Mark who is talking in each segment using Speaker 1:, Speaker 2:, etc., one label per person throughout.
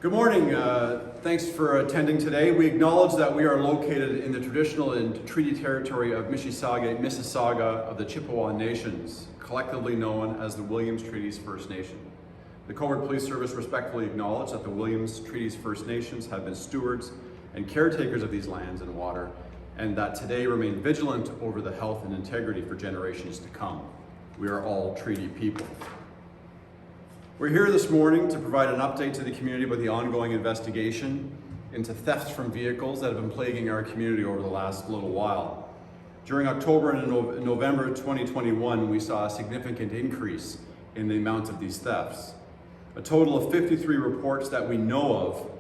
Speaker 1: Good morning. Thanks for attending today. We acknowledge that we are located in the traditional and treaty territory of Mississauga of the Chippewa Nations, collectively known as the Williams Treaties First Nation. The Cobourg Police Service respectfully acknowledge that the Williams Treaties First Nations have been stewards and caretakers of these lands and water, and that today remain vigilant over the health and integrity for generations to come. We are all treaty people. We're here this morning to provide an update to the community about the ongoing investigation into thefts from vehicles that have been plaguing our community over the last little while. During October and November 2021, we saw a significant increase in the amount of these thefts. A total of 53 reports that we know of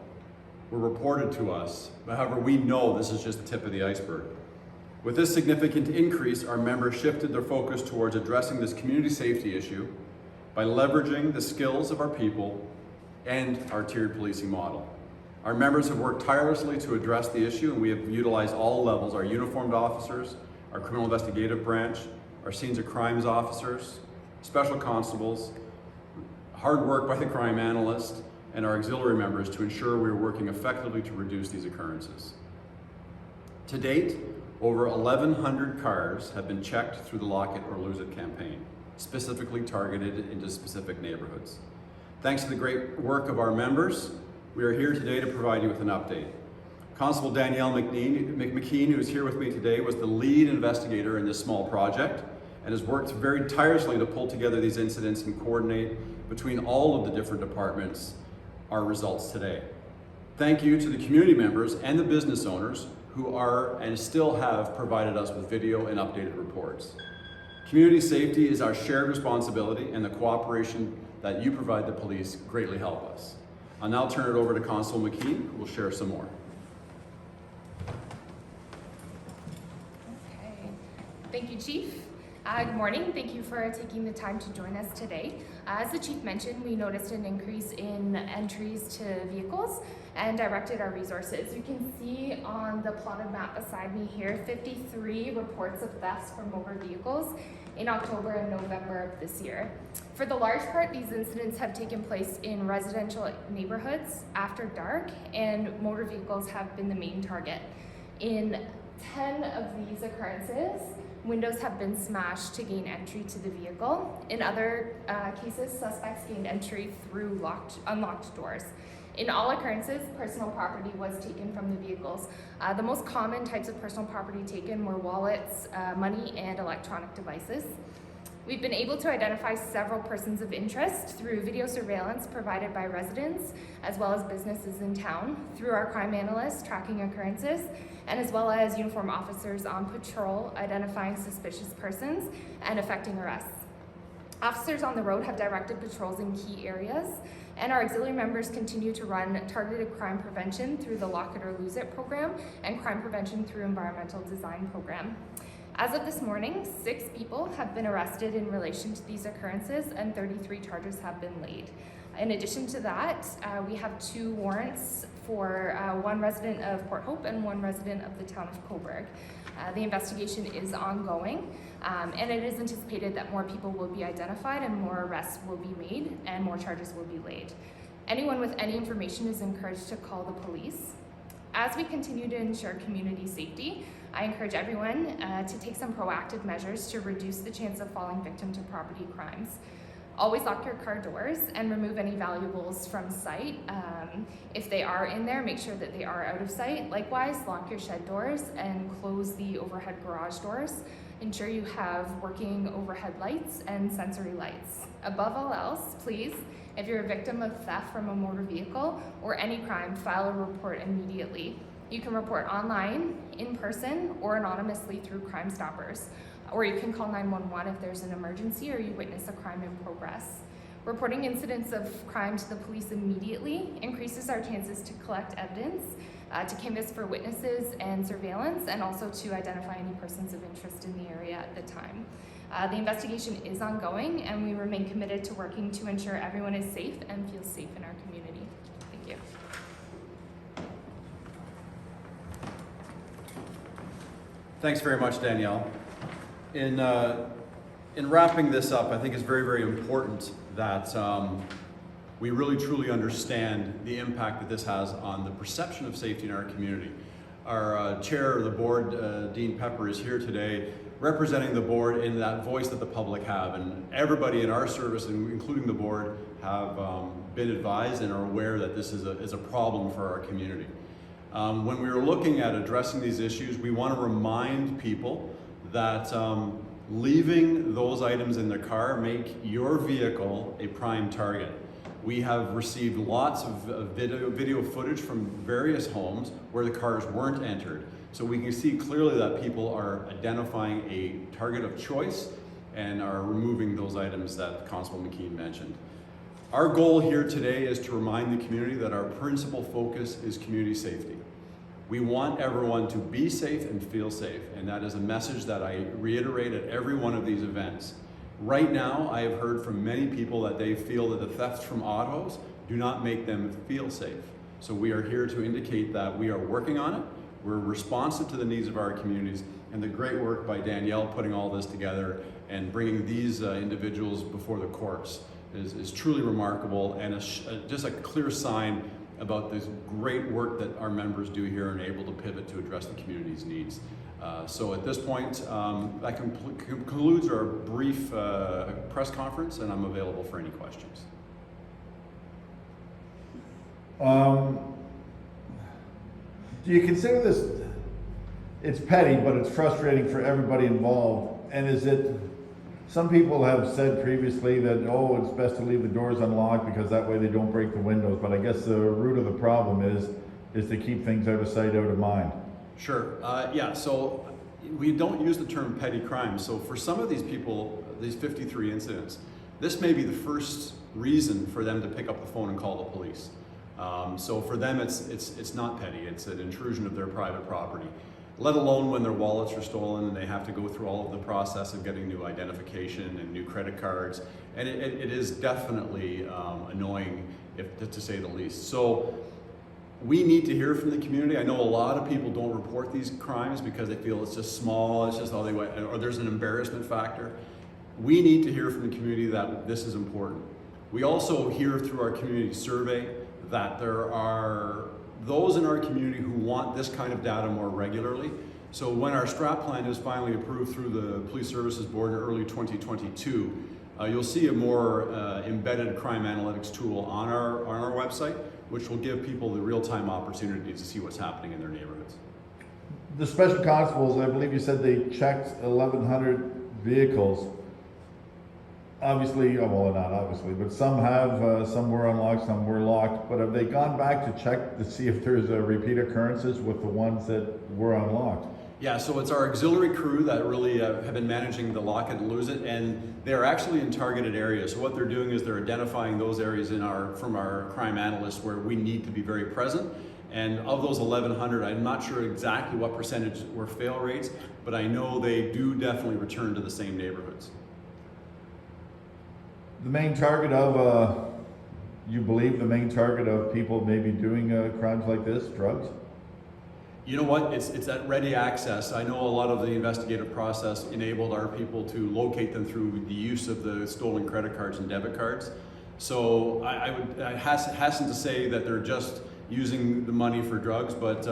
Speaker 1: were reported to us. However, we know this is just the tip of the iceberg. With this significant increase, our members shifted their focus towards addressing this community safety issue by leveraging the skills of our people and our tiered policing model. Our members have worked tirelessly to address the issue, and we have utilized all levels: our uniformed officers, our criminal investigative branch, our scenes of crimes officers, special constables, hard work by the crime analyst, and our auxiliary members to ensure we are working effectively to reduce these occurrences. To date, over 1,100 cars have been checked through the Lock It or Lose It campaign, specifically targeted into specific neighborhoods. Thanks to the great work of our members, we are here today to provide you with an update. Constable Danielle McKean, who is here with me today, was the lead investigator in this small project and has worked very tirelessly to pull together these incidents and coordinate between all of the different departments our results today. Thank you to the community members and the business owners who are and still have provided us with video and updated reports. Community safety is our shared responsibility, and the cooperation that you provide the police greatly help us. I'll now turn it over to Constable McKean, who will share some more.
Speaker 2: Okay. Thank you, Chief. Good morning. Thank you for taking the time to join us today. As the Chief mentioned, we noticed an increase in entries to vehicles and directed our resources. You can see on the plotted map beside me here, 53 reports of thefts from motor vehicles in October and November of this year. For the large part, these incidents have taken place in residential neighborhoods after dark, and motor vehicles have been the main target. In 10 of these occurrences, windows have been smashed to gain entry to the vehicle. In other cases, suspects gained entry through unlocked doors. In all occurrences, personal property was taken from the vehicles. The most common types of personal property taken were wallets, money, and electronic devices. We've been able to identify several persons of interest through video surveillance provided by residents as well as businesses in town, through our crime analysts tracking occurrences, and as well as uniform officers on patrol identifying suspicious persons and effecting arrests. Officers on the road have directed patrols in key areas, and our auxiliary members continue to run targeted crime prevention through the Lock It or Lose It program and crime prevention through environmental design program. As of this morning, 6 people have been arrested in relation to these occurrences, and 33 charges have been laid. In addition to that, we have 2 warrants for 1 resident of Port Hope and 1 resident of the town of Cobourg. The investigation is ongoing, and it is anticipated that more people will be identified and more arrests will be made and more charges will be laid. Anyone with any information is encouraged to call the police. As we continue to ensure community safety, I encourage everyone to take some proactive measures to reduce the chance of falling victim to property crimes. Always lock your car doors and remove any valuables from sight. If they are in there, make sure that they are out of sight. Likewise, lock your shed doors and close the overhead garage doors. Ensure you have working overhead lights and sensory lights. Above all else, please, if you're a victim of theft from a motor vehicle or any crime, file a report immediately. You can report online, in person, or anonymously through Crime Stoppers. Or you can call 911 if there's an emergency or you witness a crime in progress. Reporting incidents of crime to the police immediately increases our chances to collect evidence, to canvass for witnesses and surveillance, and also to identify any persons of interest in the area at the time. The investigation is ongoing, and we remain committed to working to ensure everyone is safe and feels safe in our community. Thank you.
Speaker 1: Thanks very much, Danielle. In wrapping this up, I think it's very, very important that we really truly understand the impact that this has on the perception of safety in our community. Our chair of the board, Dean Pepper, is here today representing the board in that voice that the public have, and everybody in our service, including the board, have been advised and are aware that this is a problem for our community. When we were looking at addressing these issues, we want to remind people that leaving those items in the car make your vehicle a prime target. We have received lots of video footage from various homes where the cars weren't entered. So we can see clearly that people are identifying a target of choice and are removing those items that Constable McKean mentioned. Our goal here today is to remind the community that our principal focus is community safety. We want everyone to be safe and feel safe, and that is a message that I reiterate at every one of these events. Right now, I have heard from many people that they feel that the thefts from autos do not make them feel safe. So we are here to indicate that we are working on it. We're responsive to the needs of our communities, and the great work by Danielle putting all this together and bringing these individuals before the courts is truly remarkable, and just a clear sign about this great work that our members do here and able to pivot to address the community's needs. So at this point, that concludes our brief press conference, and I'm available for any questions.
Speaker 3: Do you consider this, it's petty, but it's frustrating for everybody involved, and is it, some people have said previously that, oh, it's best to leave the doors unlocked because that way they don't break the windows, but I guess the root of the problem is to keep things out of sight, out of mind.
Speaker 1: Sure, yeah, so we don't use the term petty crime. So for some of these people, these 53 incidents, this may be the first reason for them to pick up the phone and call the police. So for them, it's not petty, it's an intrusion of their private property, let alone when their wallets are stolen and they have to go through all of the process of getting new identification and new credit cards. And it is definitely annoying, to say the least. So we need to hear from the community. I know a lot of people don't report these crimes because they feel it's just small, it's just how they went, or there's an embarrassment factor. We need to hear from the community that this is important. We also hear through our community survey that there are those in our community who want this kind of data more regularly. So when our strat plan is finally approved through the Police Services Board in early 2022, you'll see a more embedded crime analytics tool on our website, which will give people the real-time opportunity to see what's happening in their neighborhoods.
Speaker 3: The special constables, I believe you said they checked 1,100 vehicles. Obviously, well, not obviously, but some have, some were unlocked, some were locked, but have they gone back to check to see if there's repeat occurrences with the ones that were unlocked?
Speaker 1: Yeah, so it's our auxiliary crew that really have been managing the lock it and lose it, and they're actually in targeted areas. So what they're doing is they're identifying those areas from our crime analysts where we need to be very present. And of those 1,100, I'm not sure exactly what percentage were fail rates, but I know they do definitely return to the same neighborhoods.
Speaker 3: The main target of, you believe the main target of people maybe doing crimes like this, drugs?
Speaker 1: You know what, it's that ready access. I know a lot of the investigative process enabled our people to locate them through the use of the stolen credit cards and debit cards. So I hasten to say that they're just using the money for drugs, but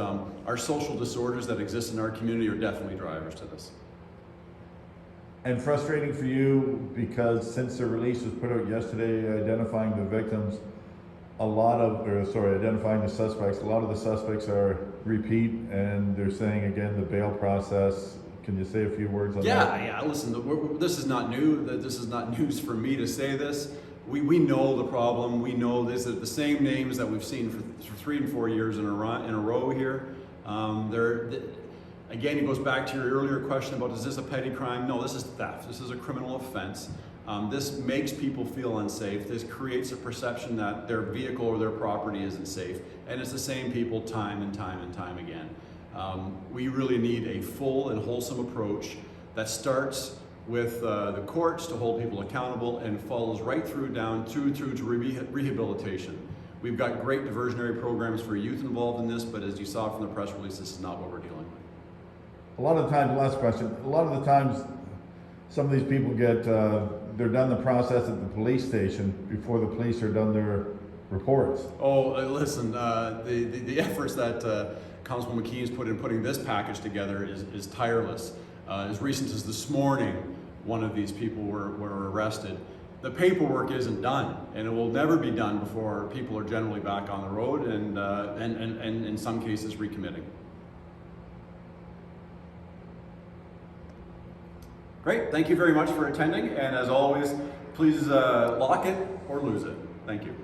Speaker 1: our social disorders that exist in our community are definitely drivers to this.
Speaker 3: And frustrating for you because since the release was put out yesterday identifying the victims, identifying the suspects, a lot of the suspects are repeat, and they're saying again the bail process. Can you say a few words on that?
Speaker 1: Yeah, listen, this is not new. This is not news for me to say this. We know the problem. We know this is the same names that we've seen for 3 and 4 years in a row here. Again, it goes back to your earlier question about, is this a petty crime? No, this is theft. This is a criminal offense. This makes people feel unsafe. This creates a perception that their vehicle or their property isn't safe. And it's the same people time and time and time again. We really need a full and wholesome approach that starts with the courts to hold people accountable and follows right through to rehabilitation. We've got great diversionary programs for youth involved in this, but as you saw from the press release, this is not what we're dealing with.
Speaker 3: A lot of the times, last question, a lot of the times some of these people get, they're done the process at the police station before the police are done their reports.
Speaker 1: Oh, listen, the efforts that Councilman McKean's put in putting this package together is tireless. As recent as this morning, one of these people were arrested. The paperwork isn't done, and it will never be done before people are generally back on the road and in some cases recommitting. Great, thank you very much for attending, and as always, please lock it or lose it. Thank you.